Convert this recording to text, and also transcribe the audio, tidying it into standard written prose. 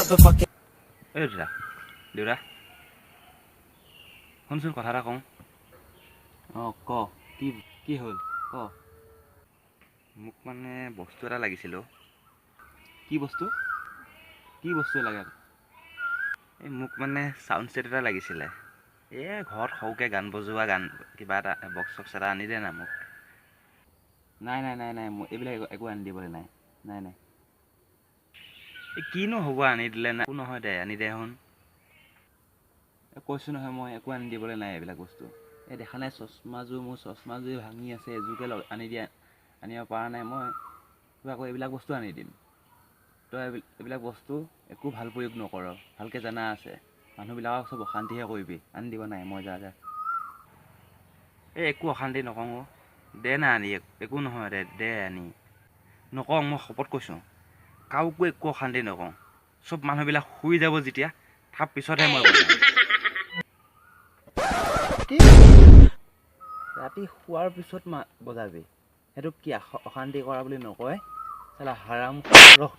motherfucking. এই দেউতা শুনচোন কথা এটা কওঁ ক কি কি হ'ল ক মোক মানে বস্তু এটা লাগিছিল কি বস্তু লাগে এই মোক মানে চাউণ্ড ছেট এটা লাগিছিলে ঘৰত সৰুকৈ গান বজোৱা গান কিবা এটা বক্স চক্স এটা আনি দে না মোক নাই এইবিলাক একো আনি দিবলৈ নাই এই কিনো হ'ব আনি দিলে না একো নহয় দে আনি দে শুন কৈছোঁ নহয় মই একো আনি দিবলৈ নাই এইবিলাক বস্তু এই দেখা নাই মোৰ চশমাযোৰ ভাঙি আছে এযোৰকে আনিব পৰা নাই মই কিবা আকৌ এইবিলাক বস্তু আনি দিম তই এইবিলাক বস্তু একো ভাল প্ৰয়োগ নকৰ ভালকৈ জানা আছে মানুহবিলাকক চব অশান্তিহে কৰিবি আনি দিব নাই মই যা এই একো অশান্তি নকওঁ দে না আনি একো নহয় দে আনি নকওঁ মই শপত কৈছোঁ কাকো একো অশান্তি নকওঁ চব মানুহবিলাক শুই যাব যেতিয়া তাৰ পিছতহে মই বজাম ৰাতি শোৱাৰ পিছত বজাবি সেইটো কি অশান্তি কৰা বুলি নকয় চালা হাৰাম ৰহ